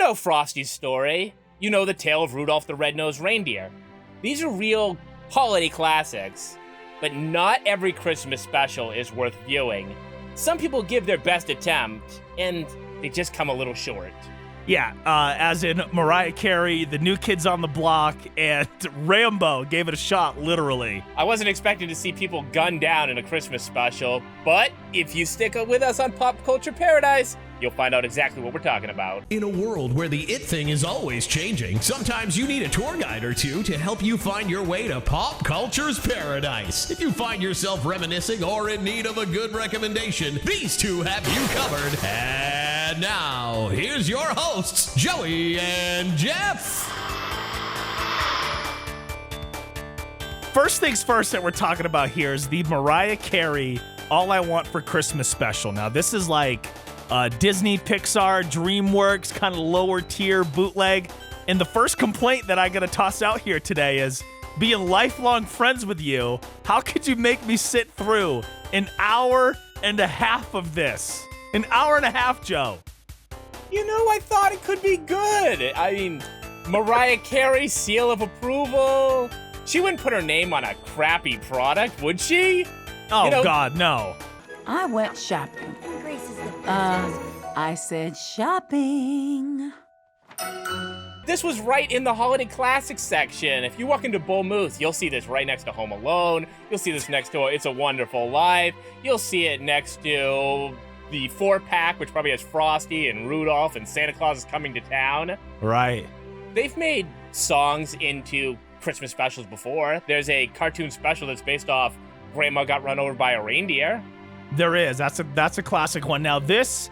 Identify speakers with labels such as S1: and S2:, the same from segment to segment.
S1: know Frosty's story. You know the tale of Rudolph the Red-Nosed Reindeer. These are real holiday classics, but not every Christmas special is worth viewing. Some people give their best attempt, and they just come a little short.
S2: Yeah, as in Mariah Carey, The New Kids on the Block, and Rambo gave it a shot, literally.
S1: I wasn't expecting to see people gunned down in a Christmas special, but if you stick with us on Pop Culture Paradise, you'll find out exactly what we're talking about.
S3: In a world where the it thing is always changing, sometimes you need a tour guide or two to help you find your way to pop culture's paradise. If you find yourself reminiscing or in need of a good recommendation, these two have you covered. And now, here's your hosts, Joey and Jeff.
S2: First things first that we're talking about here is the Mariah Carey All I Want for Christmas special. Now, this is like Disney, Pixar, DreamWorks, kind of lower tier bootleg. And the first complaint that I gotta toss out here today is, being lifelong friends with you, how could you make me sit through an hour and a half of this? An hour and a half, Joe.
S1: You know, I thought it could be good. I mean, Mariah Carey, seal of approval. She wouldn't put her name on a crappy product, would she?
S2: Oh, God, no.
S4: I went shopping. I said shopping.
S1: This was right in the holiday classics section. If you walk into Bull Moose, you'll see this right next to Home Alone. You'll see this next to It's a Wonderful Life. You'll see it next to the 4-pack, which probably has Frosty and Rudolph and Santa Claus is Coming to Town.
S2: Right.
S1: They've made songs into Christmas specials before. There's a cartoon special that's based off Grandma Got Run Over by a Reindeer.
S2: There is. That's a classic one. Now, this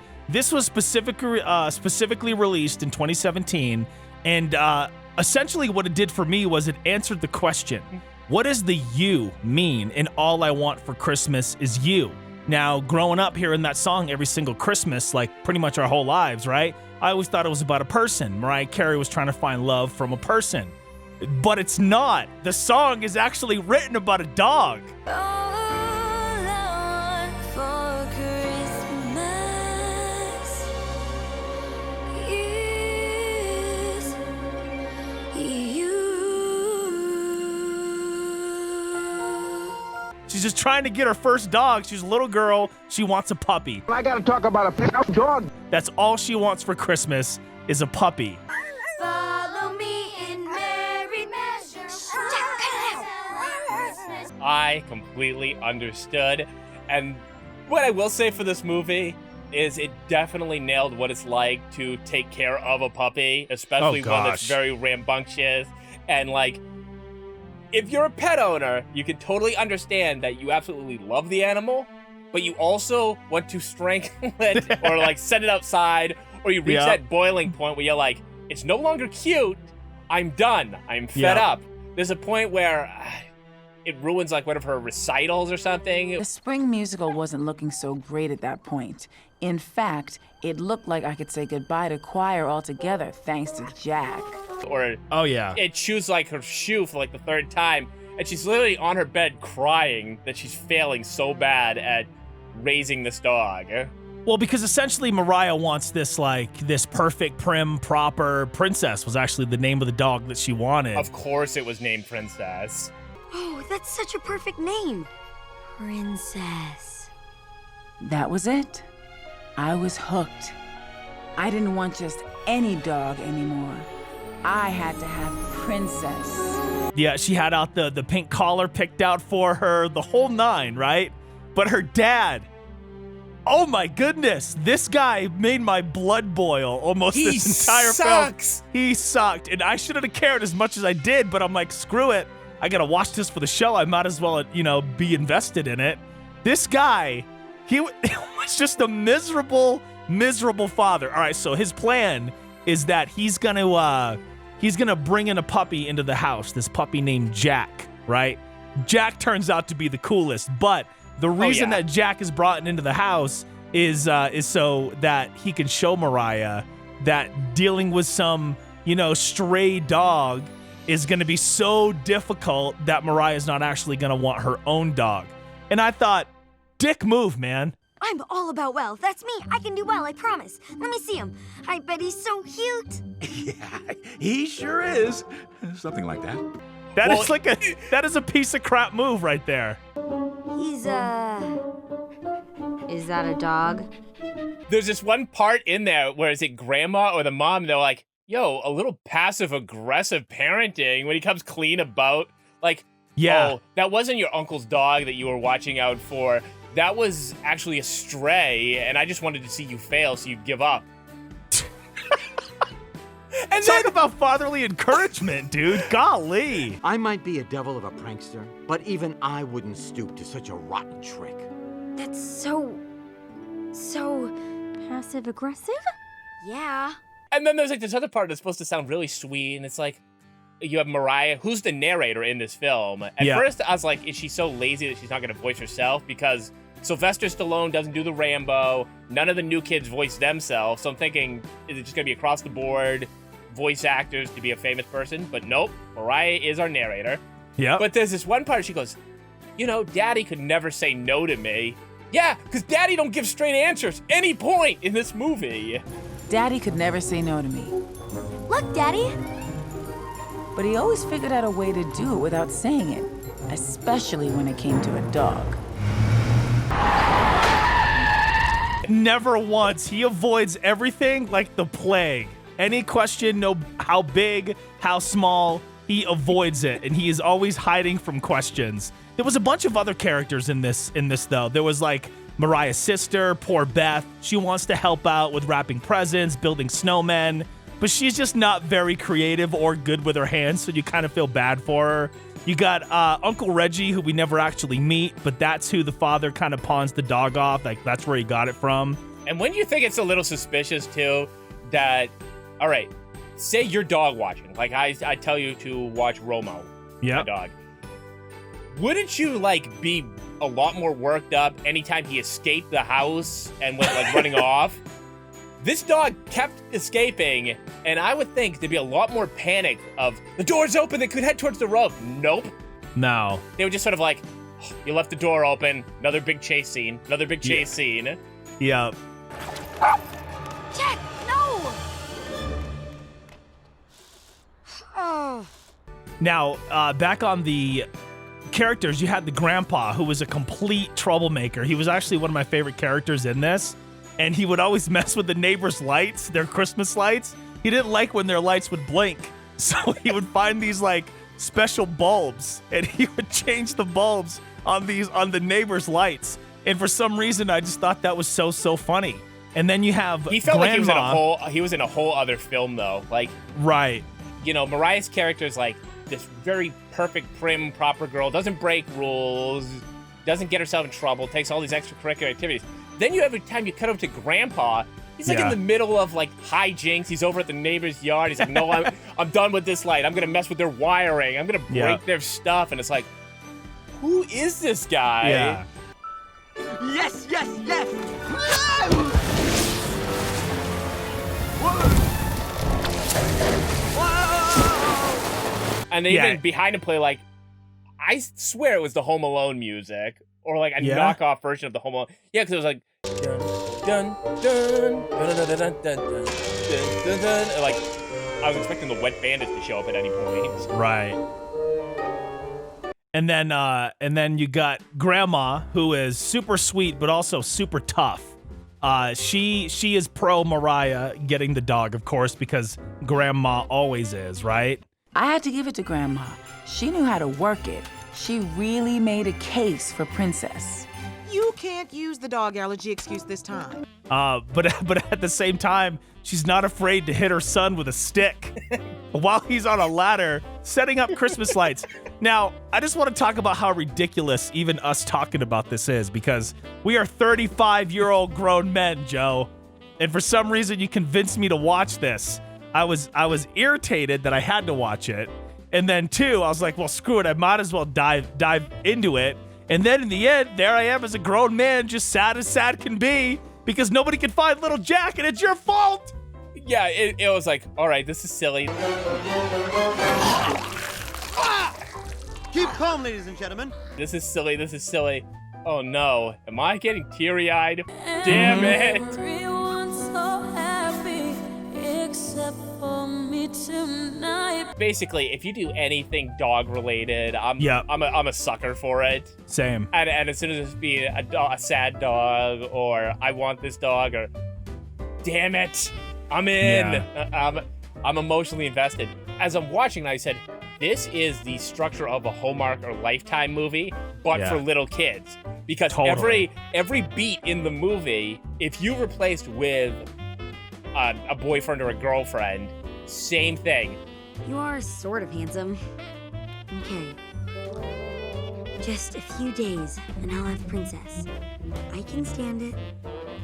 S2: was specifically released in 2017, and essentially what it did for me was it answered the question, what does the you mean in All I Want for Christmas is You? Now, growing up hearing that song every single Christmas, like pretty much our whole lives, right? I always thought it was about a person. Mariah Carey was trying to find love from a person. But it's not. The song is actually written about a dog. She's just trying to get her first dog. She's a little girl. She wants a puppy.
S5: I gotta talk about a pickup dog.
S2: That's all she wants for Christmas is a puppy.
S6: Follow me in merry measure.
S1: I completely understood. And what I will say for this movie is it definitely nailed what it's like to take care of a puppy, especially one that's very rambunctious. And like, if you're a pet owner, you can totally understand that you absolutely love the animal, but you also want to strangle it or like send it outside, or you reach that boiling point where you're like, it's no longer cute. I'm done. I'm fed up. There's a point where it ruins like one of her recitals or something.
S4: The spring musical wasn't looking so great at that point. In fact, it looked like I could say goodbye to choir altogether thanks to Jack.
S1: Or it chews like her shoe for like the third time, and she's literally on her bed crying that she's failing so bad at raising this dog.
S2: Well, because essentially Mariah wants this perfect, prim, proper princess was actually the name of the dog that she wanted.
S1: Of course it was named Princess.
S6: Oh, that's such a perfect name. Princess.
S4: That was it. I was hooked. I didn't want just any dog anymore. I had to have Princess.
S2: Yeah, she had out the pink collar picked out for her, the whole nine, right? But her dad, oh my goodness, this guy made my blood boil almost this entire film. He sucked. And I shouldn't have cared as much as I did, but I'm like, screw it. I gotta watch this for the show. I might as well, be invested in it. This guy, he was just a miserable father. All right, so his plan is that he's gonna bring in a puppy into the house, this puppy named Jack, right? Jack turns out to be the coolest, but the reason that Jack is brought into the house is so that he can show Mariah that dealing with some, stray dog is gonna be so difficult that Mariah's not actually gonna want her own dog. And I thought, dick move, man.
S6: I'm all about well. That's me. I can do well, I promise. Let me see him. I bet he's so cute.
S7: Yeah, he sure is. Something like that.
S2: That is a piece of crap move right there.
S6: He's, Is that a dog?
S1: There's this one part in there where is it grandma or the mom, they're like, yo, a little passive-aggressive parenting when he comes clean about, like,
S2: yeah.
S1: Oh, that wasn't your uncle's dog that you were watching out for. That was actually a stray, and I just wanted to see you fail so you'd give up.
S2: And talk about fatherly encouragement, dude. Golly.
S8: I might be a devil of a prankster, but even I wouldn't stoop to such a rotten trick.
S6: That's so passive-aggressive? Yeah.
S1: And then there's like this other part that's supposed to sound really sweet, and it's like, you have Mariah, who's the narrator in this film. At first, I was like, is she so lazy that she's not going to voice herself? Because Sylvester Stallone doesn't do the Rambo. None of the new kids voice themselves. So I'm thinking, is it just going to be across the board voice actors to be a famous person? But nope, Mariah is our narrator.
S2: Yeah.
S1: But there's this one part, she goes, you know, Daddy could never say no to me. Yeah, because Daddy don't give straight answers any point in this movie.
S4: Daddy could never say no to me.
S6: Look, Daddy.
S4: But he always figured out a way to do it without saying it, especially when it came to a dog.
S2: Never once. He avoids everything like the plague. Any question, no how big, how small, he avoids it, and he is always hiding from questions. There was a bunch of other characters in this though. There was like Mariah's sister, poor Beth. She wants to help out with wrapping presents, building snowmen, but she's just not very creative or good with her hands, so you kind of feel bad for her. You got Uncle Reggie, who we never actually meet, but that's who the father kind of pawns the dog off. Like, that's where he got it from.
S1: And when you think it's a little suspicious, too, that, all right, say you're dog watching. Like, I tell you to watch Romo, my dog. Wouldn't you, like, be a lot more worked up anytime he escaped the house and went, like, running off? This dog kept escaping, and I would think there'd be a lot more panic of, the door's open, they could head towards the road. Nope.
S2: No.
S1: They were just sort of like, oh, you left the door open, another big chase scene, scene.
S2: Yeah.
S6: Jack, no! Oh.
S2: Now, back on the characters, you had the grandpa, who was a complete troublemaker. He was actually one of my favorite characters in this. And he would always mess with the neighbors' lights, their Christmas lights. He didn't like when their lights would blink. So he would find these like special bulbs and he would change the bulbs on the neighbors' lights. And for some reason, I just thought that was so funny. And then you have
S1: He felt
S2: Grandma.
S1: like he was in a whole other film though. Like,
S2: right.
S1: You know, Mariah's character is like this very perfect, prim, proper girl, doesn't break rules, doesn't get herself in trouble, takes all these extracurricular activities. Then every time you cut over to Grandpa, he's like in the middle of like hijinks. He's over at the neighbor's yard. He's like, no, I'm done with this light. I'm going to mess with their wiring. I'm going to break their stuff. And it's like, who is this guy?
S2: Yeah.
S8: Yes, yes, yes!
S1: And they even behind him play like, I swear it was the Home Alone music. Or like a knockoff version of the Home Alone. Yeah, because it was like dun dun dun dun dun dun dun dun dun dun. And like I was expecting the Wet Bandits to show up at any point.
S2: Right. And then you got Grandma, who is super sweet but also super tough. She is pro Mariah getting the dog, of course, because Grandma always is, right?
S4: I had to give it to Grandma. She knew how to work it. She really made a case for Princess.
S9: You can't use the dog allergy excuse this time.
S2: But at the same time, she's not afraid to hit her son with a stick while he's on a ladder setting up Christmas lights. Now, I just want to talk about how ridiculous even us talking about this is, because we are 35-year-old grown men, Joe. And for some reason, you convinced me to watch this. I was irritated that I had to watch it. And then, two, I was like, well, screw it. I might as well dive into it. And then in the end, there I am as a grown man, just sad as sad can be, because nobody can find little Jack, and it's your fault.
S1: Yeah, it was like, all right, this is silly.
S9: Keep calm, ladies and gentlemen.
S1: This is silly. Oh no, am I getting teary-eyed? Damn it!
S10: Everyone's so happy except for me tonight.
S1: Basically, if you do anything dog-related, I'm a sucker for it.
S2: Same.
S1: And as soon as it's being a sad dog, or I want this dog, or damn it, I'm in.
S2: Yeah.
S1: I'm emotionally invested. As I'm watching, I said, this is the structure of a Hallmark or Lifetime movie, but for little kids. Because every beat in the movie, if you replaced with a boyfriend or a girlfriend, same thing.
S6: You are sort of handsome. Okay. Just a few days, and I'll have Princess. I can stand it.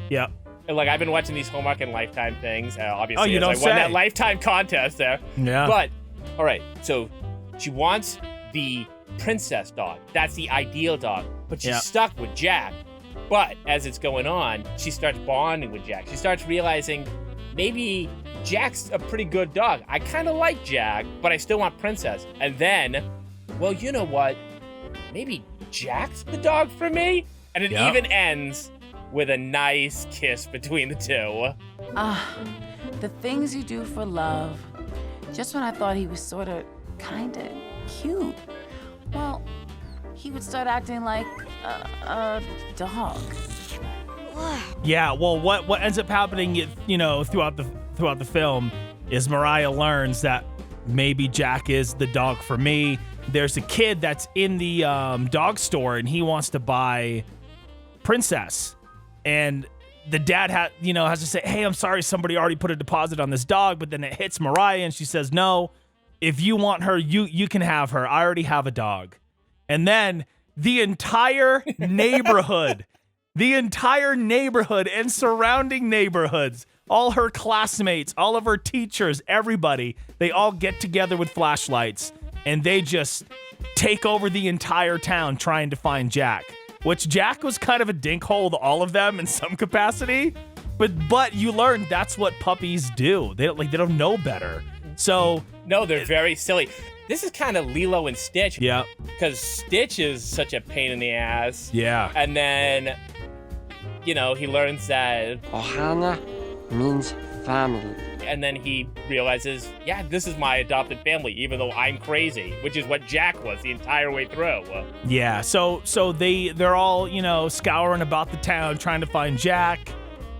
S2: Yep.
S1: Like, I've been watching these Hallmark and Lifetime things. Obviously,
S2: you don't
S1: I won that Lifetime contest there.
S2: Yeah.
S1: But, all right, so she wants the princess dog. That's the ideal dog. But she's stuck with Jack. But as it's going on, she starts bonding with Jack. She starts realizing maybe Jack's a pretty good dog. I kind of like Jack, but I still want Princess. And then, well, you know what? Maybe Jack's the dog for me? And it even ends with a nice kiss between the two.
S4: The things you do for love. Just when I thought he was sort of, kind of cute, well, he would start acting like a dog.
S2: Yeah, well, what ends up happening, throughout the film, is Mariah learns that maybe Jack is the dog for me. There's a kid that's in the dog store, and he wants to buy Princess. And the dad has to say, hey, I'm sorry, somebody already put a deposit on this dog, but then it hits Mariah, and she says, no, if you want her, you can have her. I already have a dog. And then the entire neighborhood, and surrounding neighborhoods, all her classmates, all of her teachers, everybody, they all get together with flashlights, and they just take over the entire town trying to find Jack. Which Jack was kind of a dinkhole to all of them in some capacity, but you learn that's what puppies do. They don't know better. So
S1: no, they're very silly. This is kind of Lilo and Stitch.
S2: Yeah.
S1: Because Stitch is such a pain in the ass.
S2: Yeah.
S1: And then, he learns that
S11: Ohana means family.
S1: And then he realizes, yeah, this is my adopted family, even though I'm crazy, which is what Jack was the entire way through.
S2: Yeah, so they're all, scouring about the town trying to find Jack.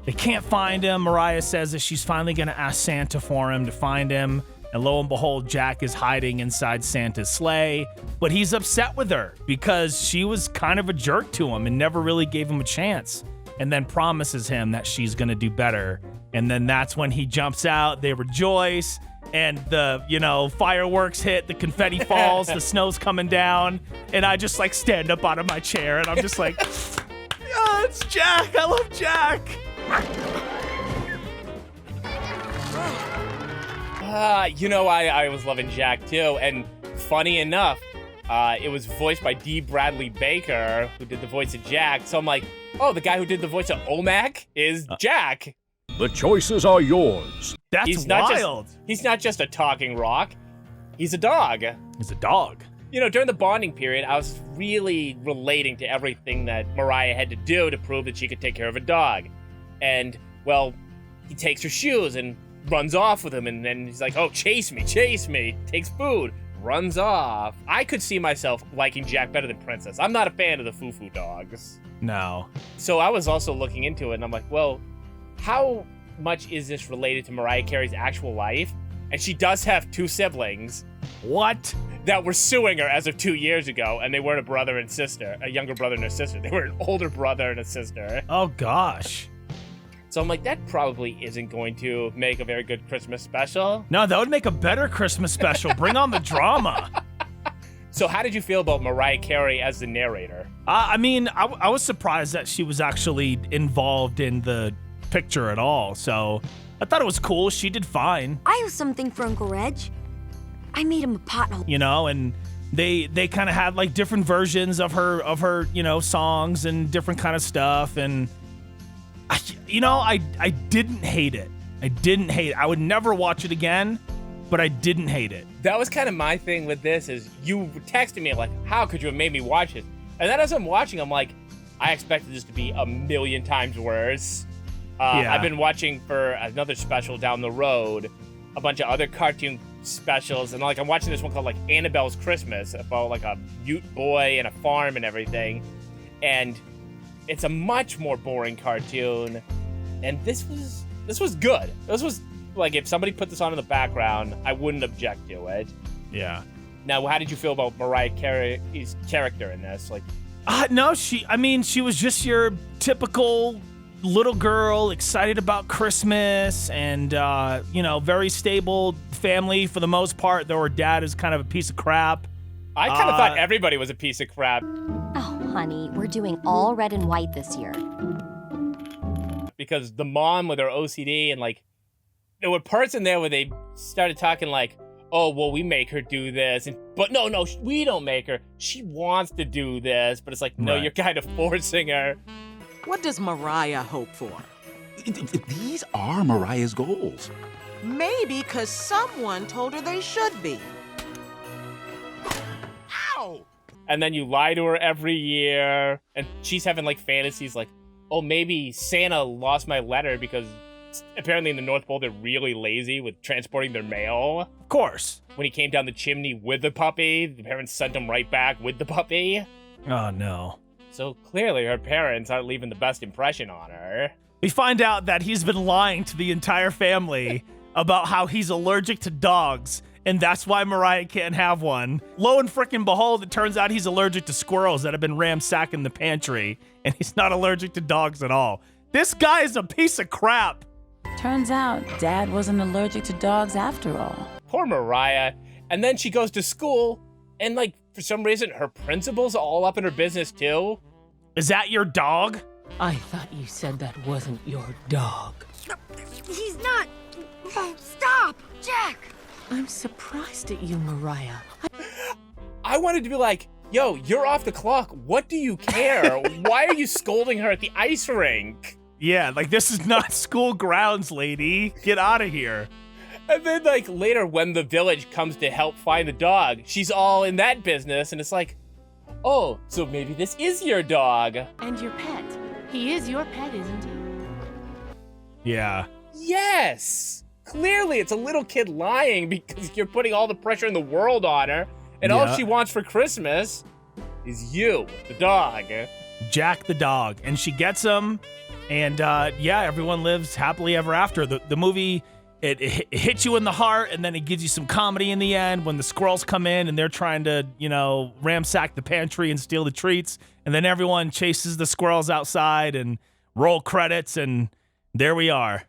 S2: They can't find him. Mariah says that she's finally going to ask Santa for him to find him. And lo and behold, Jack is hiding inside Santa's sleigh. But he's upset with her because she was kind of a jerk to him and never really gave him a chance. And then promises him that she's going to do better. And then that's when he jumps out. They rejoice. And the, fireworks hit. The confetti falls. The snow's coming down. And I just, stand up out of my chair. And I'm just like, oh, it's Jack. I love Jack.
S1: I was loving Jack, too. And funny enough, it was voiced by D. Bradley Baker, who did the voice of Jack. So I'm like, oh, the guy who did the voice of Omak is Jack.
S12: The choices are yours.
S2: That's wild.
S1: He's not just a talking rock. He's a dog.
S2: He's a dog.
S1: During the bonding period, I was really relating to everything that Mariah had to do to prove that she could take care of a dog. And, well, he takes her shoes and runs off with him. And then he's like, oh, chase me. Takes food. Runs off. I could see myself liking Jack better than Princess. I'm not a fan of the foo-foo dogs.
S2: No.
S1: So I was also looking into it, and I'm like, well, how much is this related to Mariah Carey's actual life? And she does have two siblings.
S2: What?
S1: That were suing her as of 2 years ago, and they weren't a brother and sister, a younger brother and a sister. They were an older brother and a sister.
S2: Oh, gosh.
S1: So I'm like, that probably isn't going to make a very good Christmas special.
S2: No, that would make a better Christmas special. Bring on the drama.
S1: So how did you feel about Mariah Carey as the narrator?
S2: I was surprised that she was actually involved in the picture at all. So I thought it was cool. She did fine.
S6: I have something for Uncle Reg. I made him a pothole.
S2: And they kind of had different versions of her songs and different kind of stuff. And I didn't hate it. I would never watch it again, but I didn't hate it.
S1: That was kind of my thing with this is you texted me like, how could you have made me watch it? And then as I'm watching, I'm like, I expected this to be a million times worse.
S2: Yeah.
S1: I've been watching for another special down the road, a bunch of other cartoon specials, and like I'm watching this one called like Annabelle's Christmas about like a mute boy and a farm and everything, and it's a much more boring cartoon. And this was good. This was like if somebody put this on in the background, I wouldn't object to it.
S2: Yeah.
S1: Now, how did you feel about Mariah Carey's character in this? Like,
S2: no, she was just your typical little girl, excited about Christmas, and very stable family for the most part, though her dad is kind of a piece of crap.
S1: I kind of thought everybody was a piece of crap.
S13: Oh, honey, we're doing all red and white this year.
S1: Because the mom with her OCD, and like, there were parts in there where they started talking like, oh, well, we make her do this. But no, we don't make her. She wants to do this. But it's like, no, You're kind of forcing her.
S9: What does Mariah hope for?
S7: These are Mariah's goals.
S9: Maybe because someone told her they should be. Ow!
S1: And then you lie to her every year. And she's having like fantasies like, oh, maybe Santa lost my letter because apparently in the North Pole, they're really lazy with transporting their mail.
S2: Of course.
S1: When he came down the chimney with the puppy, the parents sent him right back with the puppy.
S2: Oh, no.
S1: So clearly her parents aren't leaving the best impression on her.
S2: We find out that he's been lying to the entire family about how he's allergic to dogs, and that's why Mariah can't have one. Lo and frickin' behold, it turns out he's allergic to squirrels that have been ransacking the pantry, and he's not allergic to dogs at all. This guy is a piece of crap.
S4: Turns out Dad wasn't allergic to dogs after all.
S1: Poor Mariah. And then she goes to school, and like, for some reason, her principal's all up in her business too.
S2: Is that your dog?
S14: I thought you said that wasn't your dog.
S6: He's not. Stop, Jack.
S14: I'm surprised at you, Mariah.
S1: I wanted to be like, yo, you're off the clock. What do you care? Why are you scolding her at the ice rink?
S2: Yeah, like this is not school grounds, lady. Get out of here.
S1: And then like later when the village comes to help find the dog, she's all in that business, and it's like, oh, so maybe this is your dog.
S15: And your pet. He is your pet, isn't he?
S2: Yeah.
S1: Yes! Clearly it's a little kid lying because you're putting all the pressure in the world on her, and all she wants for Christmas is you, the dog.
S2: Jack the dog. And she gets him, and everyone lives happily ever after. The movie, it hits you in the heart, and then it gives you some comedy in the end when the squirrels come in and they're trying to, ransack the pantry and steal the treats. And then everyone chases the squirrels outside and roll credits, and there we are.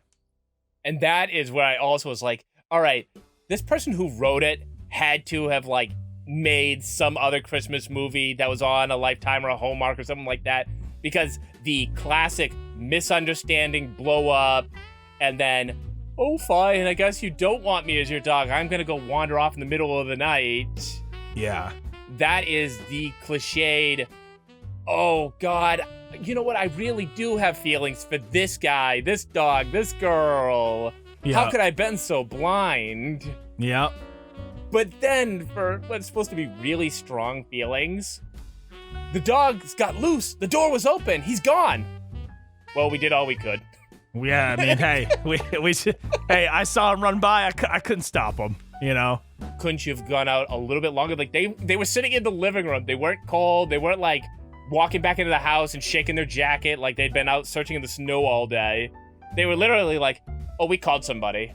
S1: And that is where I also was like, all right, this person who wrote it had to have like made some other Christmas movie that was on a Lifetime or a Hallmark or something like that, because the classic misunderstanding blow up and then, oh, fine, I guess you don't want me as your dog. I'm going to go wander off in the middle of the night.
S2: Yeah.
S1: That is the cliched, oh, God, you know what? I really do have feelings for this guy, this dog, this girl.
S2: Yeah.
S1: How could I have been so blind?
S2: Yeah.
S1: But then, for what's supposed to be really strong feelings, the dog's got loose. The door was open. He's gone. Well, we did all we could.
S2: Yeah, I mean, hey, I saw him run by. I couldn't stop him,
S1: Couldn't you have gone out a little bit longer? Like, they were sitting in the living room. They weren't cold. They weren't, like, walking back into the house and shaking their jacket like they'd been out searching in the snow all day. They were literally like, oh, we called somebody.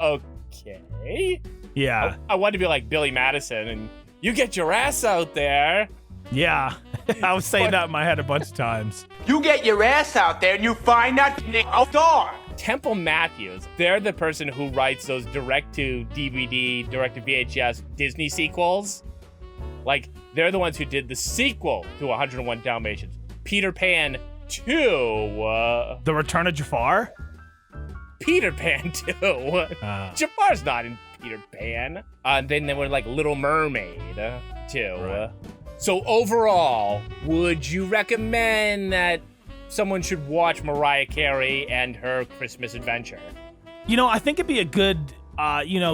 S1: Okay.
S2: Yeah.
S1: I wanted to be like Billy Madison and you get your ass out there.
S2: Yeah. I was saying that in my head a bunch of times.
S5: You get your ass out there and you find that outdoor.
S1: Temple Matthews, they're the person who writes those direct-to-DVD, direct-to-VHS Disney sequels. Like, they're the ones who did the sequel to 101 Dalmatians. Peter Pan 2.
S2: The Return of Jafar?
S1: Peter Pan 2. Jafar's not in Peter Pan. And then there were like Little Mermaid 2. Right. So overall, would you recommend that someone should watch Mariah Carey and her Christmas adventure?
S2: I think it'd be a good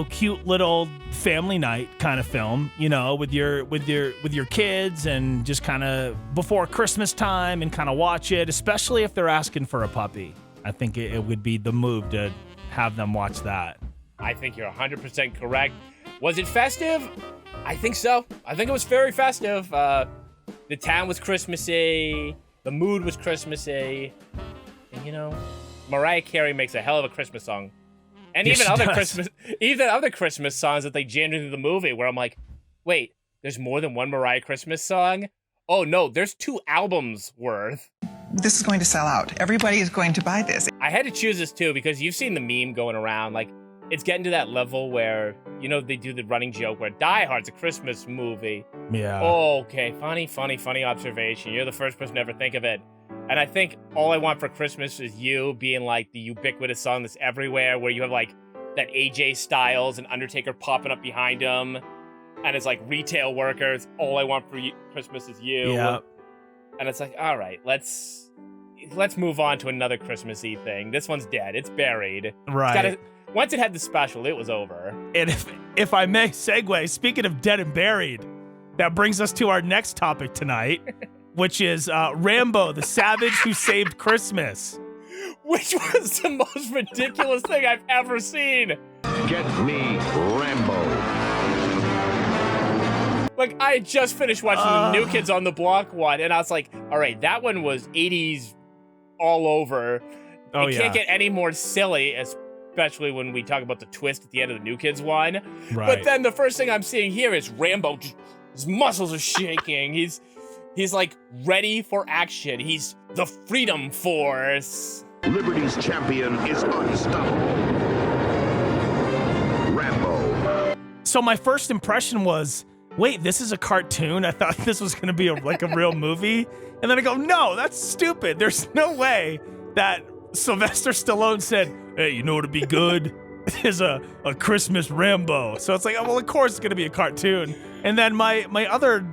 S2: cute little family night kind of film, with your kids, and just kind of before Christmas time and kind of watch it, especially if they're asking for a puppy. I think it would be the move to have them watch that.
S1: I think you're 100% correct. Was it festive? I think so. I think it was very festive. The town was Christmassy. The mood was Christmassy. And, Mariah Carey makes a hell of a Christmas song. And
S2: yes,
S1: even other Christmas songs that they jammed into the movie, where I'm like, wait, there's more than one Mariah Christmas song? Oh no, there's 2 albums worth.
S16: This is going to sell out. Everybody is going to buy this.
S1: I had to choose this too because you've seen the meme going around. Like, it's getting to that level where, they do the running joke where Die Hard's a Christmas movie.
S2: Yeah.
S1: Oh, okay, funny observation. You're the first person to ever think of it. And I think All I Want for Christmas Is You being like the ubiquitous song that's everywhere, where you have like that AJ Styles and Undertaker popping up behind him. And it's like retail workers, All I Want for Christmas Is You.
S2: Yeah.
S1: And it's like, all right, let's move on to another Christmassy thing. This one's dead. It's buried.
S2: Right.
S1: Once it had the special, it was over.
S2: And if I may segue, speaking of dead and buried, that brings us to our next topic tonight, which is Rambo, the Savage Who Saved Christmas.
S1: Which was the most ridiculous thing I've ever seen.
S12: Get me Rambo.
S1: Like, I had just finished watching the New Kids on the Block one, and I was like, all right, that one was 80s all over. It can't get any more silly, especially when we talk about the twist at the end of the New Kids one.
S2: Right.
S1: But then the first thing I'm seeing here is Rambo. His muscles are shaking. He's like ready for action. He's the Freedom Force.
S12: Liberty's champion is unstoppable. Rambo.
S2: So my first impression was, wait, this is a cartoon? I thought this was going to be a real movie. And then I go, no, that's stupid. There's no way that Sylvester Stallone said, hey, you know what'd be good? Is a Christmas Rambo. So it's like, oh, well, of course it's going to be a cartoon. And then my other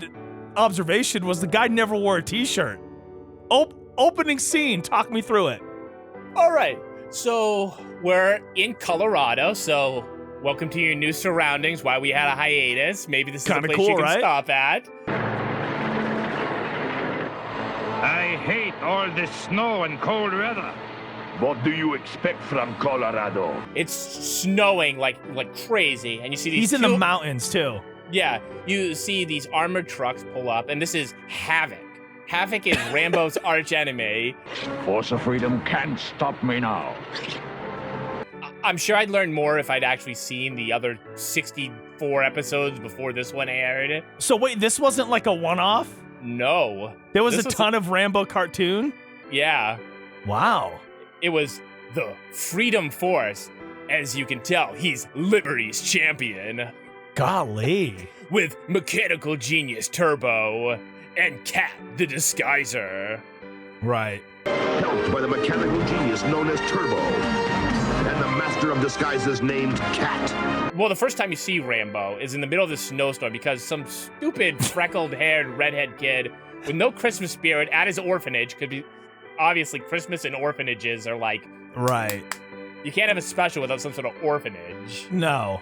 S2: observation was the guy never wore a t-shirt. Opening scene, talk me through it.
S1: All right, so we're in Colorado, so welcome to your new surroundings while we had a hiatus. Maybe this is a place
S2: cool,
S1: you can
S2: right?
S1: stop at.
S17: I hate all this snow and cold weather.
S12: What do you expect from Colorado?
S1: It's snowing like crazy, and you see these
S2: He's in the mountains, too.
S1: Yeah, you see these armored trucks pull up, and this is Havoc. Havoc is Rambo's arch enemy.
S12: Force of Freedom can't stop me now.
S1: I'm sure I'd learn more if I'd actually seen the other 64 episodes before this one aired.
S2: So wait, this wasn't like a one-off?
S1: No.
S2: There was a ton of Rambo cartoon?
S1: Yeah.
S2: Wow.
S1: It was the Freedom Force. As you can tell, he's Liberty's champion.
S2: Golly.
S1: With Mechanical Genius Turbo and Cat the Disguiser.
S2: Right.
S12: Helped by the mechanical genius known as Turbo. And the master of disguises named Cat.
S1: Well, the first time you see Rambo is in the middle of the snowstorm because some stupid freckled-haired redhead kid with no Christmas spirit at his orphanage, could be obviously Christmas and orphanages are like...
S2: Right.
S1: You can't have a special without some sort of orphanage.
S2: No.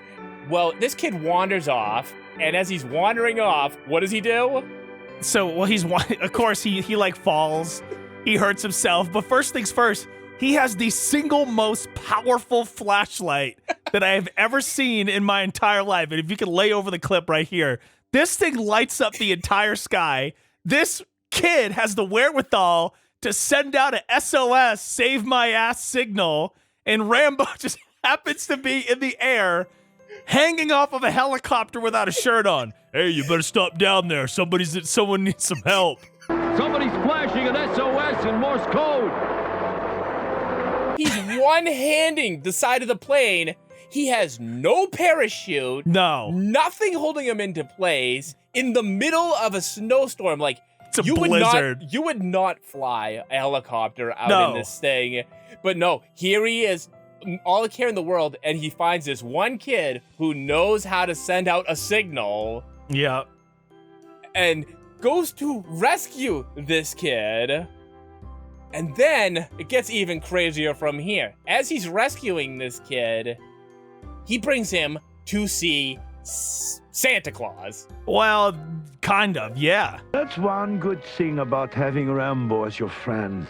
S1: Well, this kid wanders off, and as he's wandering off, what does he do?
S2: So, well, of course, he falls. He hurts himself. But first things first, he has the single most powerful flashlight that I have ever seen in my entire life. And if you can lay over the clip right here, this thing lights up the entire sky. This kid has the wherewithal to send out a SOS, save my ass signal. And Rambo just happens to be in the air, hanging off of a helicopter without a shirt on. Hey, you better stop down there. Someone needs some help.
S17: Somebody's flashing an SOS in Morse code.
S1: He's one-handing the side of the plane. He has no parachute.
S2: No.
S1: Nothing holding him into place in the middle of a snowstorm. Like,
S2: it's a blizzard.
S1: You would not fly a helicopter out in this thing. But no, here he is, all the care in the world, and he finds this one kid who knows how to send out a signal.
S2: Yeah.
S1: And goes to rescue this kid. And then it gets even crazier from here. As he's rescuing this kid, he brings him to see Santa Claus.
S2: Well, kind of, yeah.
S18: That's one good thing about having Rambo as your friend.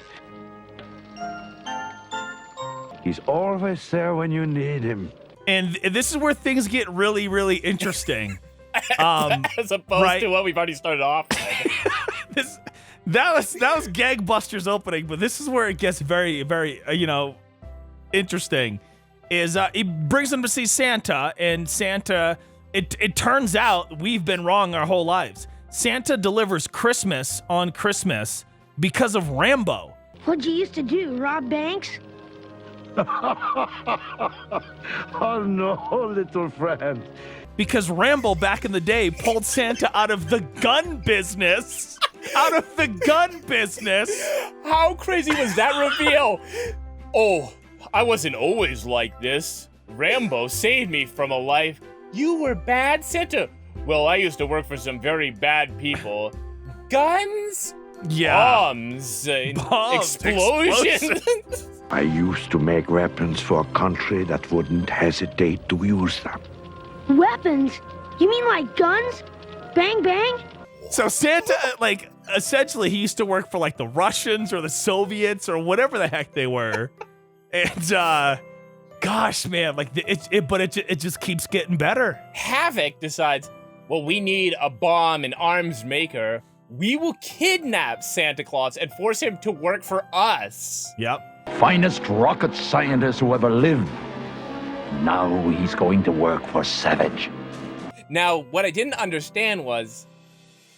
S18: He's always there when you need him.
S2: And this is where things get really, really interesting.
S1: As opposed to what we've already started off with.
S2: That was Gangbusters opening, but this is where it gets very, very, interesting. Is he brings him to see Santa, and Santa, it turns out we've been wrong our whole lives. Santa delivers Christmas on Christmas because of Rambo.
S19: What'd you used to do, rob banks?
S18: Oh no, little friend.
S2: Because Rambo back in the day pulled Santa out of the gun business. Out of the gun business.
S1: How crazy was that reveal? Oh, I wasn't always like this. Rambo saved me from a life. You were bad, Santa? Well, I used to work for some very bad people. Guns?
S2: Yeah.
S1: Bombs. Explosions.
S18: I used to make weapons for a country that wouldn't hesitate to use them.
S19: Weapons? You mean like guns? Bang, bang?
S2: So Santa, essentially he used to work for, the Russians or the Soviets or whatever the heck they were. And, gosh, man, it just keeps getting better.
S1: Havoc decides, well, we need a bomb and arms maker. We will kidnap Santa Claus and force him to work for us.
S2: Yep.
S20: Finest rocket scientist who ever lived. Now he's going to work for Savage.
S1: Now, what I didn't understand was,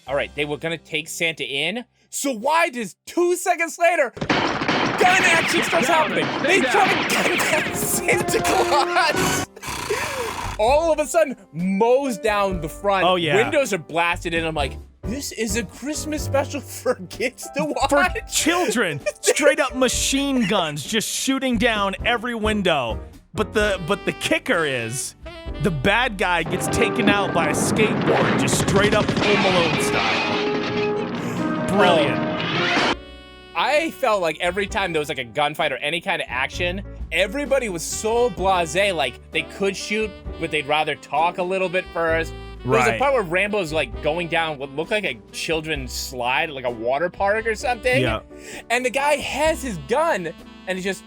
S1: all right, they were going to take Santa in, so why does 2 seconds later, gun action starts happening? They try to gun down Santa Claus. All of a sudden, mows down the front.
S2: Oh, yeah.
S1: Windows are blasted in. I'm like, this is a Christmas special for kids to watch.
S2: For children. Straight up machine guns just shooting down every window. But the kicker is the bad guy gets taken out by a skateboard, just straight up Home Alone style. Brilliant.
S1: I felt like every time there was a gunfight or any kind of action, everybody was so blasé, they could shoot, but they'd rather talk a little bit first. There was a part where Rambo's going down what looked like a children's slide, like a water park or something.
S2: Yeah.
S1: And the guy has his gun, and he's just,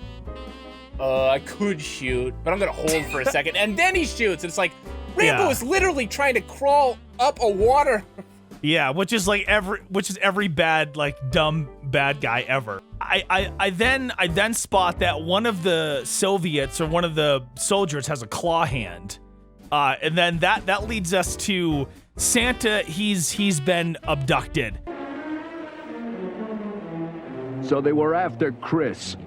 S1: I could shoot, but I'm gonna hold for a second, and then he shoots. And it's like Rambo is literally trying to crawl up a water.
S2: Yeah, which is every bad dumb bad guy ever. I then spot that one of the Soviets or one of the soldiers has a claw hand. And then that leads us to Santa. He's been abducted.
S18: So they were after Chris.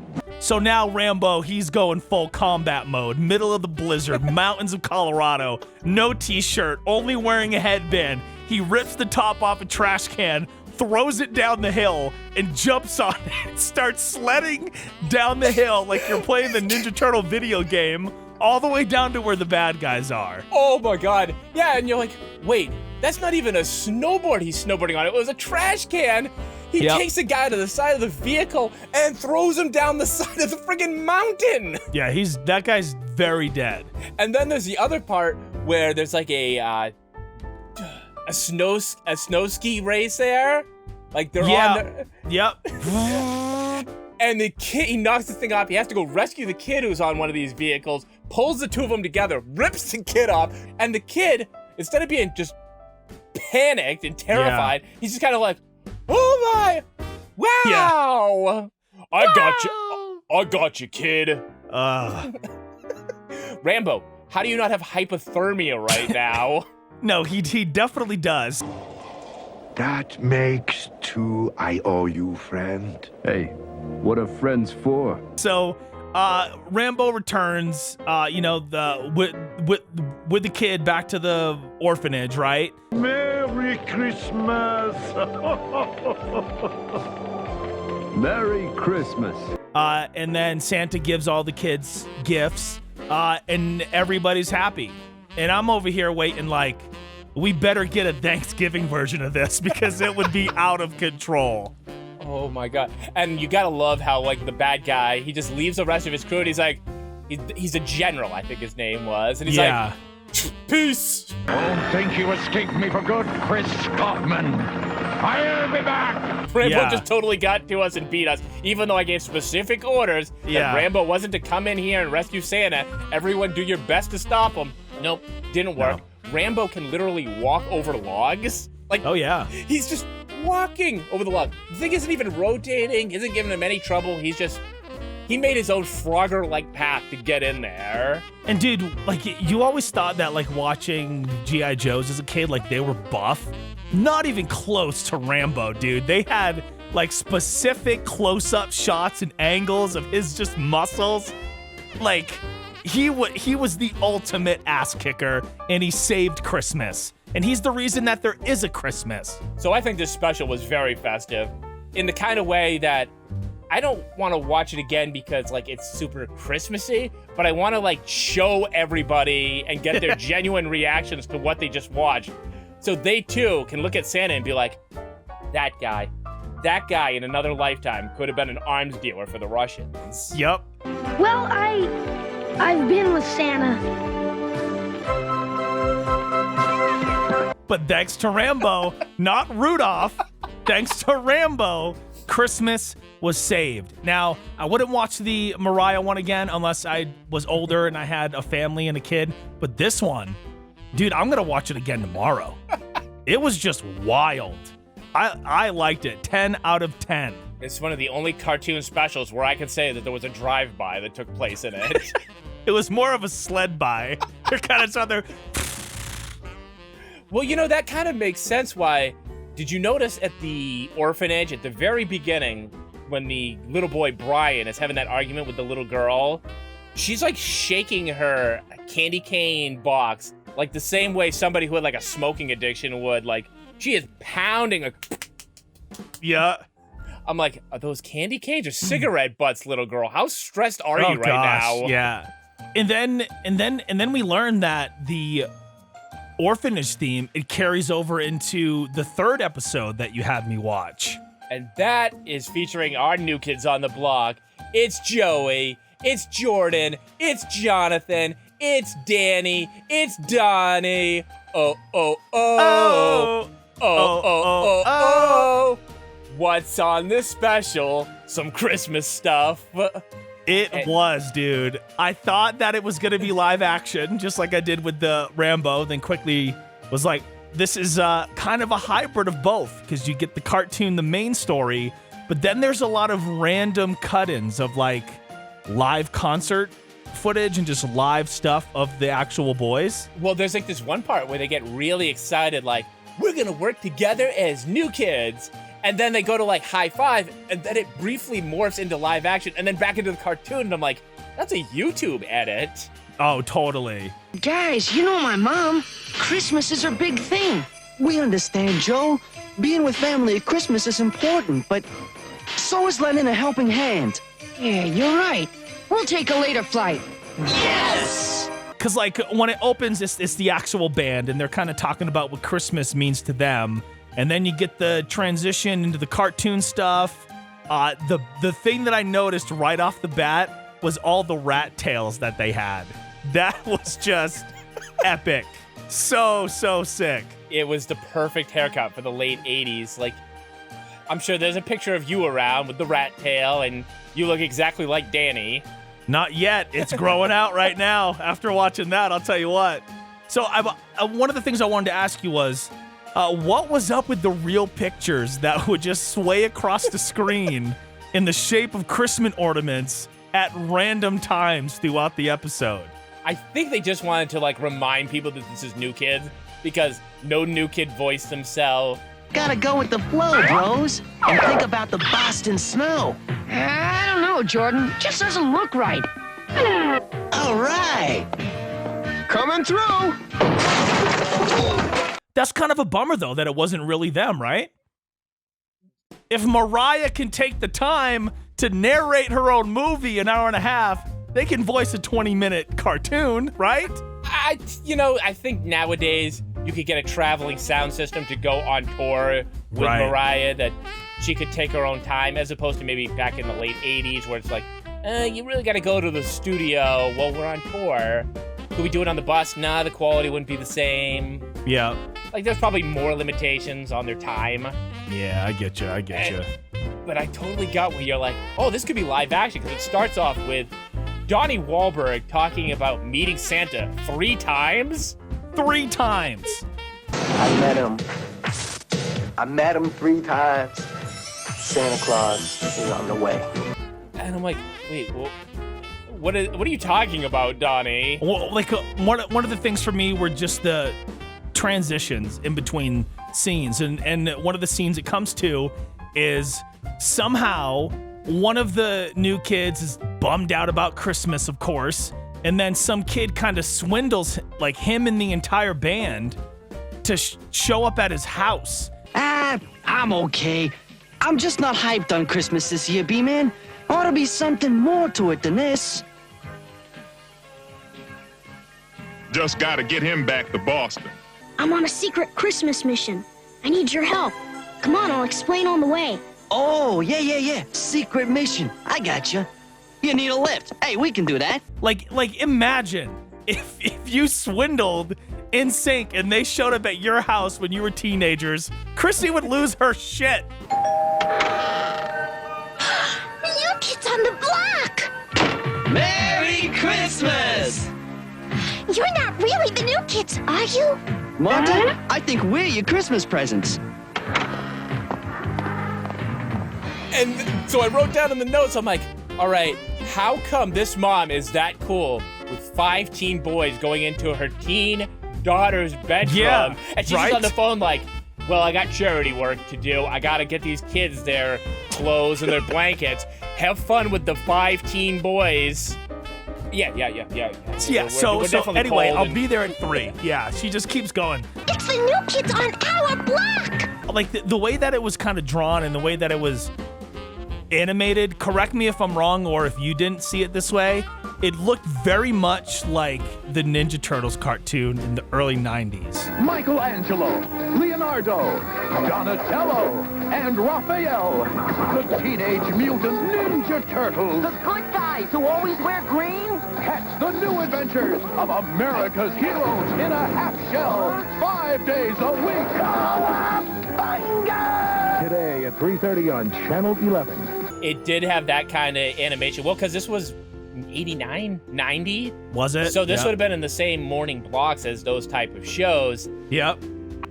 S2: So now Rambo, he's going full combat mode, middle of the blizzard, mountains of Colorado, no t-shirt, only wearing a headband. He rips the top off a trash can, throws it down the hill, and jumps on it and starts sledding down the hill like you're playing the Ninja Turtle video game, all the way down to where the bad guys are.
S1: Oh my God. Yeah, and you're like, wait, that's not even a snowboard he's snowboarding on. It was a trash can. He takes a guy to the side of the vehicle and throws him down the side of the friggin' mountain.
S2: Yeah, that guy's very dead.
S1: And then there's the other part where there's a snow ski race there. They're on there.
S2: Yep.
S1: And the kid, he knocks the thing off. He has to go rescue the kid who's on one of these vehicles, pulls the two of them together, rips the kid off, and the kid, instead of being just panicked and terrified, he's just kind of like, oh my, wow. I got you, kid. Rambo, how do you not have hypothermia right now?
S2: No, he definitely does.
S18: That makes two I owe you, friend. Hey, what are friends for?
S2: So, Rambo returns, with the kid back to the orphanage, right?
S18: Merry Christmas! Merry Christmas.
S2: And then Santa gives all the kids gifts, and everybody's happy. And I'm over here waiting we better get a Thanksgiving version of this because it would be out of control.
S1: Oh my God. And you gotta love how the bad guy, he just leaves the rest of his crew and he's like, he's a general, I think his name was, and he's
S2: Yeah.
S1: like, peace.
S20: Don't think you escaped me for good, Chris Kaufman. I'll be back.
S1: Rambo
S2: Yeah.
S1: just totally got to us and beat us, even though I gave specific orders
S2: Yeah.
S1: that Rambo wasn't to come in here and rescue Santa. Everyone do your best to stop him. Nope, didn't work. Rambo can literally walk over logs. Like,
S2: Oh, yeah.
S1: he's just walking over the log. The thing isn't even rotating, isn't giving him any trouble. He made his own Frogger-like path to get in there.
S2: And dude, like, you always thought that, like, watching G.I. Joes as a kid, like, they were buff. Not even close to Rambo, dude. They had, like, specific close-up shots and angles of his just muscles. Like, he was the ultimate ass kicker, and he saved Christmas. And he's the reason that there is a Christmas.
S1: So I think this special was very festive in the kind of way that I don't want to watch it again because, like, it's super Christmassy, but I want to, like, show everybody and get their genuine reactions to what they just watched. So they, too, can look at Santa and be like, that guy in another lifetime could have been an arms dealer for the Russians.
S2: Yep.
S19: Well, I've been with Santa.
S2: But thanks to Rambo, not Rudolph, thanks to Rambo, Christmas was saved. Now, I wouldn't watch the Mariah one again unless I was older and I had a family and a kid. But this one, dude, I'm going to watch it again tomorrow. It was just wild. I liked it. 10 out of 10.
S1: It's one of the only cartoon specials where I can say that there was a drive-by that took place in it.
S2: It was more of a sled by. You're kind of out there.
S1: Well, you know, that kind of makes sense why. Did you notice at the orphanage at the very beginning when the little boy Brian is having that argument with the little girl? She's like shaking her candy cane box like the same way somebody who had like a smoking addiction would. Like, she is pounding a...
S2: Yeah.
S1: I'm like, are those candy canes or cigarette butts, little girl? How stressed are you right now?
S2: Yeah. And then we learned that the orphanage theme, it carries over into the third episode that you had me watch.
S1: And that is featuring our new kids on the block. It's Joey, it's Jordan, it's Jonathan, it's Danny, it's Donnie. Oh, oh, oh. Oh, oh, oh, oh. What's on this special? Some Christmas stuff.
S2: It was, dude. I thought that it was going to be live action, just like I did with the Rambo, then quickly was like, this is kind of a hybrid of both, because you get the cartoon, the main story, but then there's a lot of random cut-ins of, like, live concert footage and just live stuff of the actual boys.
S1: Well, there's, like, this one part where they get really excited, like, we're going to work together as new kids. And then they go to, like, high five, and then it briefly morphs into live action, and then back into the cartoon, and I'm like, that's a YouTube edit.
S2: Oh, totally.
S21: Guys, you know my mom. Christmas is her big thing. We understand, Joe. Being with family at Christmas is important, but so is lending a helping hand.
S14: Yeah, you're right. We'll take a later flight.
S21: Yes!
S2: Because, like, when it opens, it's the actual band, and they're kind of talking about what Christmas means to them. And then you get the transition into the cartoon stuff. The thing that I noticed right off the bat was all the rat tails that they had. That was just epic. So sick.
S1: It was the perfect haircut for the late 80s. Like, I'm sure there's a picture of you around with the rat tail, and you look exactly like Danny.
S2: Not yet. It's growing out right now. After watching that, I'll tell you what. So one of the things I wanted to ask you was, what was up with the real pictures that would just sway across the screen in the shape of Christmas ornaments at random times throughout the episode?
S1: I think they just wanted to, like, remind people that this is new kids, because no new kid voiced themselves.
S21: Gotta go with the flow, bros, and think about the Boston snow.
S14: I don't know, Jordan. Just doesn't look right.
S21: All right. Coming through.
S2: That's kind of a bummer, though, that it wasn't really them, right? If Mariah can take the time to narrate her own movie an hour and a half, they can voice a 20-minute cartoon, right?
S1: I think nowadays you could get a traveling sound system to go on tour with Mariah, that she could take her own time, as opposed to maybe back in the late 80s where it's like, you really got to go to the studio while we're on tour. Could we do it on the bus? Nah, the quality wouldn't be the same.
S2: Yeah.
S1: Like, there's probably more limitations on their time.
S2: Yeah, I get you.
S1: But I totally got where you're like, oh, this could be live action, because it starts off with Donnie Wahlberg talking about meeting Santa 3 times.
S2: 3 times.
S21: I met him 3 times. Santa Claus is on the way.
S1: And I'm like, wait, well, what are you talking about, Donnie?
S2: Well, like one of the things for me were just the transitions in between scenes, and one of the scenes it comes to is somehow one of the new kids is bummed out about Christmas, of course, and then some kid kind of swindles like him and the entire band to show up at his house.
S21: I'm okay. I'm just not hyped on Christmas this year, B-Man. Ought to be something more to it than this.
S12: Just gotta get him back to Boston.
S19: I'm on a secret Christmas mission. I need your help. Come on, I'll explain on the way.
S21: Oh, yeah. Secret mission. I gotcha. You need a lift. Hey, we can do that.
S2: Like imagine if you swindled NSYNC and they showed up at your house when you were teenagers. Chrissy would lose her shit.
S19: The new kids on the block!
S21: Merry Christmas!
S19: You're not really the new kids, are you?
S21: Marta, I think we're your Christmas presents.
S1: And so I wrote down in the notes, I'm like, all right, how come this mom is that cool with 5 teen boys going into her teen daughter's bedroom?
S2: Yeah,
S1: and she's just on the phone like, well, I got charity work to do. I got to get these kids their clothes and their blankets. Have fun with the 5 teen boys. Yeah.
S2: So anyway, I'll be there at 3. Yeah, she just keeps going.
S19: It's the new kids on our block!
S2: Like the way that it was kind of drawn and the way that it was animated, correct me if I'm wrong or if you didn't see it this way, it looked very much like the Ninja Turtles cartoon in the early 90s.
S20: Michelangelo, Leonardo, Donatello, and Raphael, the Teenage Mutant Ninja Turtles.
S14: The good guys who always wear green?
S20: Catch the new adventures of America's heroes in a half shell, 5 days a week. Today at 3:30 on Channel 11.
S1: It did have that kind of animation. Well, because this was 89, 90.
S2: Was it?
S1: So this would have been in the same morning blocks as those type of shows.
S2: Yep.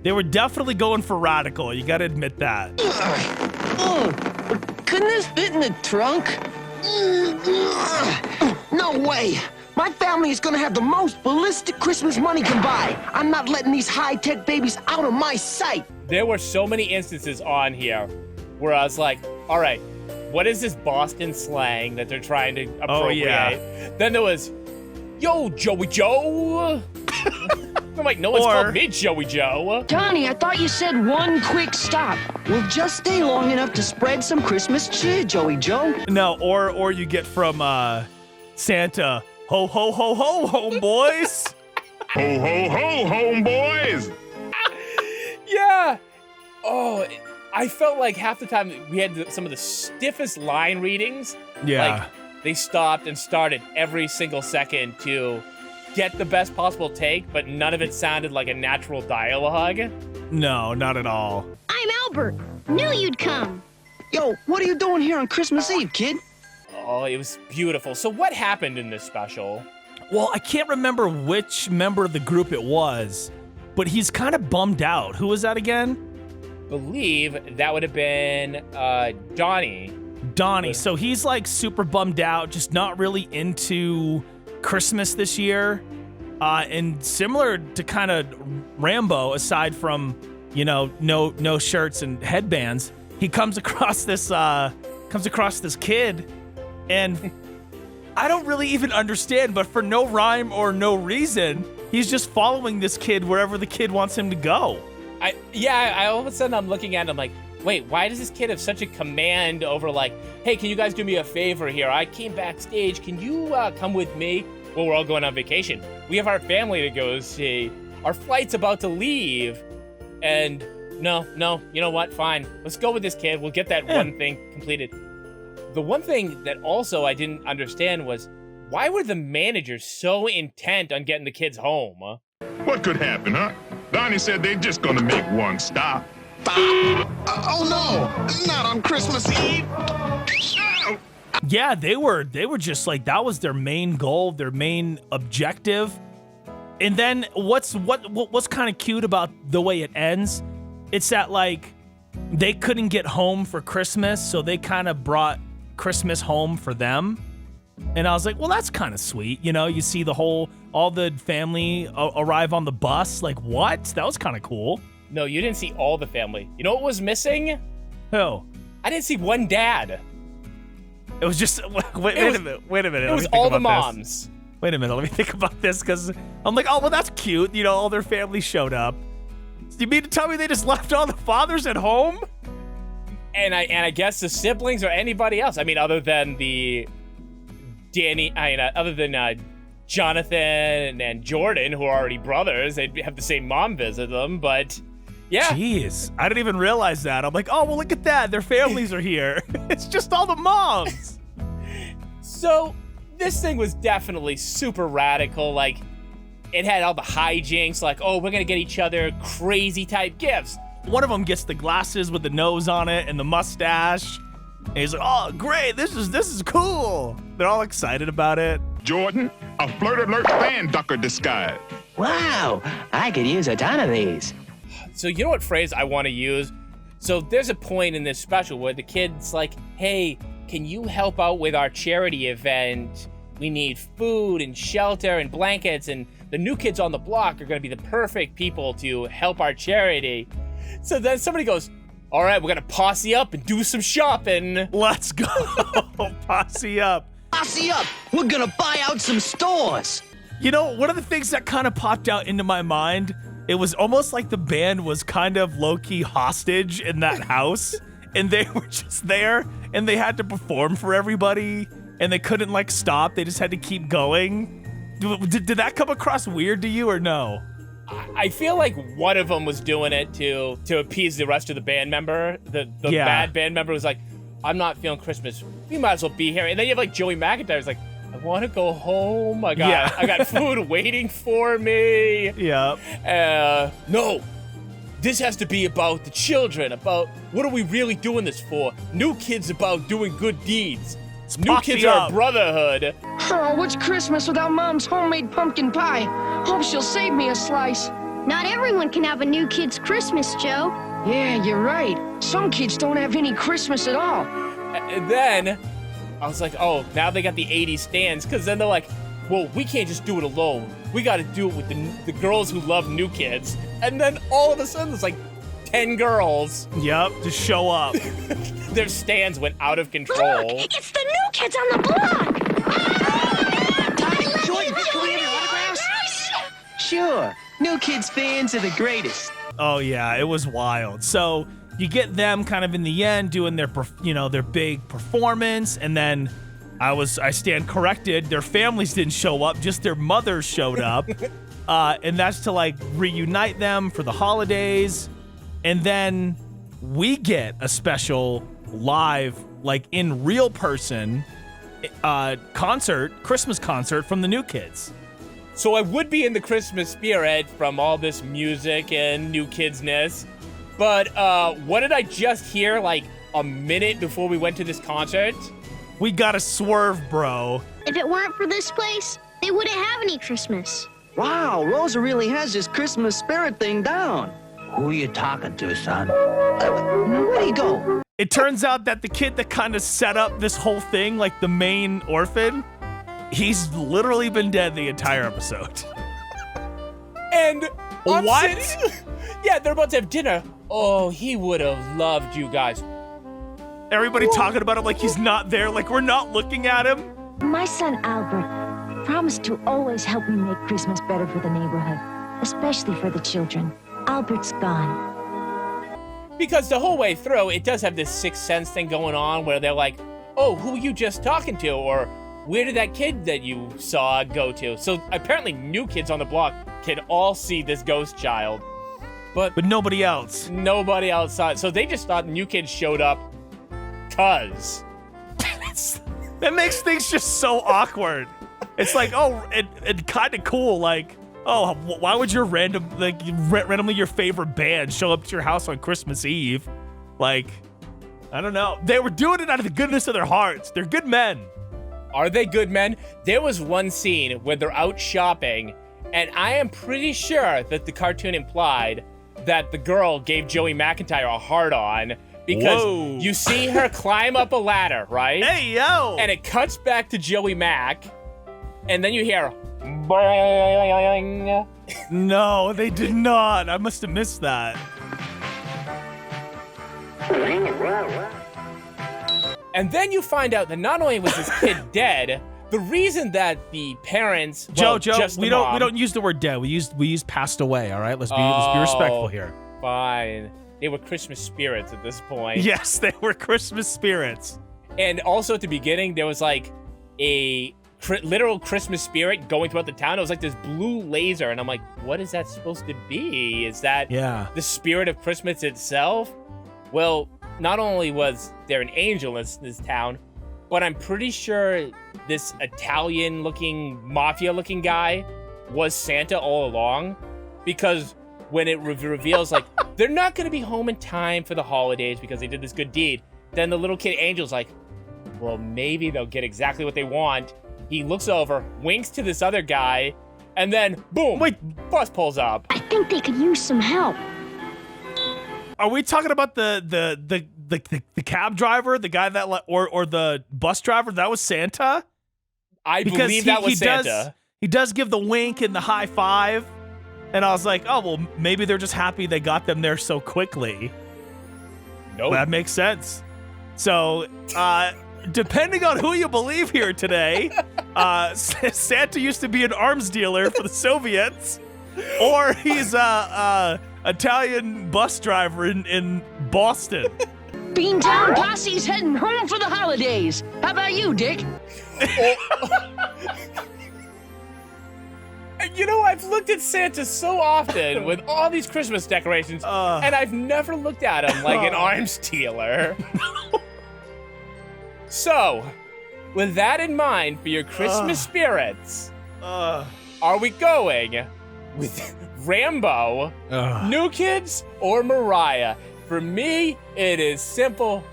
S2: They were definitely going for radical. You got to admit that.
S21: Couldn't this fit in the trunk? No way. My family is gonna have the most ballistic Christmas money can buy. I'm not letting these high-tech babies out of my sight.
S1: There were so many instances on here where I was like, all right, what is this Boston slang that they're trying to appropriate?
S2: Oh, yeah.
S1: Then there was, yo, Joey Joe. I'm like, no one's called me Joey Joe.
S14: Donnie, I thought you said one quick stop.
S21: Well, just stay long enough to spread some Christmas cheer, Joey Joe.
S2: No, or you get from Santa, ho, ho, ho, ho, homeboys.
S12: Ho, ho, ho, homeboys.
S1: Yeah. Oh, I felt like half the time we had some of the stiffest line readings.
S2: Yeah.
S1: Like, they stopped and started every single second to get the best possible take, but none of it sounded like a natural dialogue.
S2: No, not at all.
S19: I'm Albert. Knew you'd come.
S21: Yo, what are you doing here on Christmas Eve, kid?
S1: Oh, it was beautiful. So what happened in this special?
S2: Well, I can't remember which member of the group it was, but he's kind of bummed out. Who was that again?
S1: Believe that would have been Donnie.
S2: So he's like super bummed out, just not really into Christmas this year. And similar to kind of Rambo, aside from, you know, no shirts and headbands, he comes across this kid, and I don't really even understand, but for no rhyme or no reason, he's just following this kid wherever the kid wants him to go.
S1: I all of a sudden I'm looking at him like, wait, why does this kid have such a command over like, hey, can you guys do me a favor here? I came backstage. Can you come with me? Well, we're all going on vacation. We have our family to go see. Our flight's about to leave. And no, you know what? Fine. Let's go with this kid. We'll get that one thing completed. The one thing that also I didn't understand was, why were the managers so intent on getting the kids home?
S17: What could happen, huh? Donnie said they're just gonna make one stop.
S3: Oh no, not on Christmas Eve.
S2: Yeah, they were just like, that was their main goal, their main objective. And then what's kind of cute about the way it ends, it's that like they couldn't get home for Christmas, so they kind of brought Christmas home for them. And I was like, well, that's kind of sweet. You know, you see all the family arrive on the bus. Like, what? That was kind of cool.
S1: No, you didn't see all the family. You know what was missing?
S2: Who?
S1: I didn't see one dad.
S2: It was just, wait a minute.
S1: It was all the moms.
S2: Wait a minute, let me think about this, because I'm like, oh, well, that's cute. You know, all their family showed up. So you mean to tell me they just left all the fathers at home?
S1: And I guess the siblings or anybody else. I mean, other than Jonathan and Jordan, who are already brothers, they'd have the same mom visit them, but yeah.
S2: Jeez, I didn't even realize that. I'm like, oh, well, look at that. Their families are here. It's just all the moms.
S1: So this thing was definitely super radical. Like, it had all the hijinks, like, oh, we're gonna get each other crazy type gifts.
S2: One of them gets the glasses with the nose on it and the mustache. And he's like, oh, great, this is cool. They're all excited about it.
S17: Jordan, a Flirt Alert fan ducker disguise.
S14: Wow, I could use a ton of these.
S1: So you know what phrase I want to use? So there's a point in this special where the kid's like, hey, can you help out with our charity event? We need food and shelter and blankets, and the new kids on the block are going to be the perfect people to help our charity. So then somebody goes, all right, we're going to posse up and do some shopping.
S2: Let's go. Posse up.
S21: Posse up. We're going to buy out some stores.
S2: You know, one of the things that kind of popped out into my mind, it was almost like the band was kind of low-key hostage in that house, and they were just there, and they had to perform for everybody, and they couldn't, like, stop. They just had to keep going. Did that come across weird to you, or no?
S1: I feel like one of them was doing it to appease the rest of the band member. The bad band member was like, I'm not feeling Christmas. We might as well be here. And then you have, like, Joey McIntyre's like, I want to go home. I got food waiting for me.
S2: Yeah.
S1: No, this has to be about the children. About what are we really doing this for? New kids about doing good deeds. New kids are a brotherhood.
S14: Oh, what's Christmas without Mom's homemade pumpkin pie? Hope she'll save me a slice.
S19: Not everyone can have a new kid's Christmas, Joe.
S14: Yeah, you're right. Some kids don't have any Christmas at all.
S1: And then I was like, oh, now they got the 80s stands, because then they're like, well, we can't just do it alone. We got to do it with the girls who love new kids. And then all of a sudden, it's like 10 girls.
S2: Yep, just show up.
S1: Their stands went out of control.
S19: Look, it's the new kids on the block.
S21: Jordan, can we have your autographs? Sure. New Kids fans are the greatest.
S2: Oh, yeah, it was wild. So you get them kind of in the end doing their big performance, and then I stand corrected. Their families didn't show up, just their mothers showed up. And that's to, like, reunite them for the holidays. And then we get a special live, like, in real person Christmas concert from the new kids.
S1: So I would be in the Christmas spirit from all this music and new kidsness, but what did I just hear like a minute before we went to this concert?
S2: We got a swerve, bro.
S19: If it weren't for this place, they wouldn't have any Christmas.
S21: Wow, Rosa really has this Christmas spirit thing down.
S20: Who are you talking to, son?
S21: Where'd he go?
S2: It turns out that the kid that kind of set up this whole thing, like the main orphan, he's literally been dead the entire episode.
S1: And
S2: what?
S1: Yeah, they're about to have dinner. Oh, he would have loved you guys.
S2: Everybody talking about him like he's not there, like we're not looking at him.
S22: My son Albert promised to always help me make Christmas better for the neighborhood, especially for the children. Albert's gone.
S1: Because the whole way through, it does have this sixth sense thing going on where they're like, oh, who are you just talking to? Or where did that kid that you saw go to? So apparently new kids on the block can all see this ghost child. But
S2: nobody else.
S1: Nobody else saw it. So they just thought new kids showed up 'cause.
S2: That makes things just so awkward. It's like, oh, and kind of cool. Like, oh, why would your randomly your favorite band show up to your house on Christmas Eve? Like, I don't know. They were doing it out of the goodness of their hearts. They're good men.
S1: Are they good men? There was one scene where they're out shopping, and I am pretty sure that the cartoon implied that the girl gave Joey McIntyre a hard-on because you see her climb up a ladder, right?
S2: Hey, yo!
S1: And it cuts back to Joey Mac, and then you hear boing.
S2: No, they did not. I must have missed that.
S1: And then you find out that not only was this kid dead, the reason that the parents,
S2: Joe,
S1: just
S2: we
S1: the mom,
S2: don't use the word dead. We use passed away. All right, let's be respectful here.
S1: Fine, they were Christmas spirits at this point.
S2: Yes, they were Christmas spirits.
S1: And also at the beginning, there was like a literal Christmas spirit going throughout the town. It was like this blue laser, and I'm like, what is that supposed to be? Is that the spirit of Christmas itself? Well, not only was there an angel in this town, but I'm pretty sure this Italian-looking, mafia-looking guy was Santa all along, because when it reveals, like, they're not going to be home in time for the holidays because they did this good deed, then the little kid angel's like, well, maybe they'll get exactly what they want. He looks over, winks to this other guy, and then, boom, bus pulls up.
S19: I think they could use some help.
S2: Are we talking about the cab driver, the guy that or the bus driver? That was Santa?
S1: I believe that was Santa.
S2: He does give the wink and the high five. And I was like, oh, well, maybe they're just happy they got them there so quickly.
S1: Nope.
S2: That makes sense. So, depending on who you believe here today, Santa used to be an arms dealer for the Soviets, or he's a Italian bus driver in Boston.
S14: Beantown Posse's heading home for the holidays. How about you, Dick?
S1: You know, I've looked at Santa so often with all these Christmas decorations, and I've never looked at him like an arms dealer. So, with that in mind for your Christmas spirits, are we going with Rambo, New Kids, or Mariah? For me, it is simple.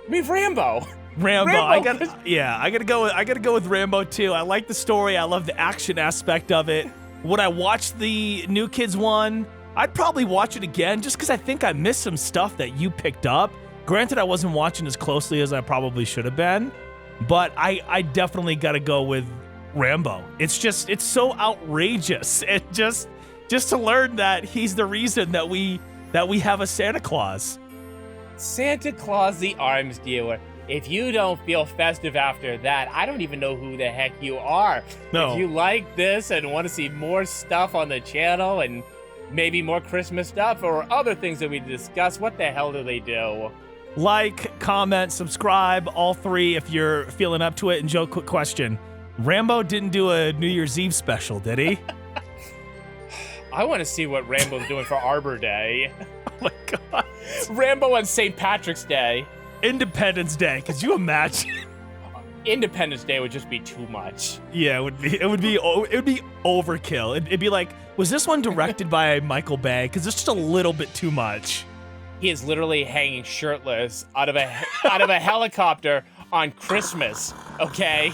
S1: I mean, Rambo.
S2: Rambo. I gotta go with Rambo too. I like the story. I love the action aspect of it. Would I watch the New Kids one? I'd probably watch it again just because I think I missed some stuff that you picked up. Granted, I wasn't watching as closely as I probably should have been, but I definitely gotta go with Rambo. It's so outrageous. It just to learn that he's the reason that we have a Santa Claus.
S1: Santa Claus the arms dealer. If you don't feel festive after that, I don't even know who the heck you are.
S2: No.
S1: If you like this and want to see more stuff on the channel and maybe more Christmas stuff or other things that we discuss, what the hell do they do?
S2: Like, comment, subscribe, all three if you're feeling up to it. And Joe, quick question. Rambo didn't do a New Year's Eve special, did he?
S1: I want to see what Rambo's doing for Arbor Day.
S2: Oh my God.
S1: Rambo on St. Patrick's Day.
S2: Independence Day. Could you imagine?
S1: Independence Day would just be too much.
S2: Yeah, it would be overkill. It'd be like, was this one directed by Michael Bay? Because it's just a little bit too much.
S1: He is literally hanging shirtless out of a helicopter on Christmas. Okay,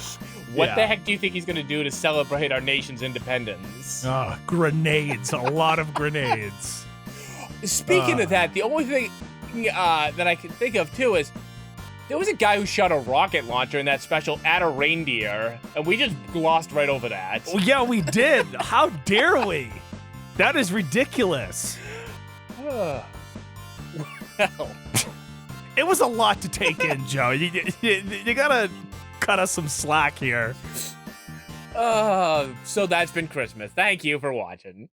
S1: what the heck do you think he's gonna do to celebrate our nation's independence?
S2: Grenades, a lot of grenades.
S1: Speaking of that, the only thing that I can think of too is there was a guy who shot a rocket launcher in that special at a reindeer, and we just glossed right over that.
S2: Well, yeah, we did. How dare we? That is ridiculous.
S1: Well.
S2: It was a lot to take in, Joe. You gotta cut us some slack here.
S1: So that's been Christmas. Thank you for watching.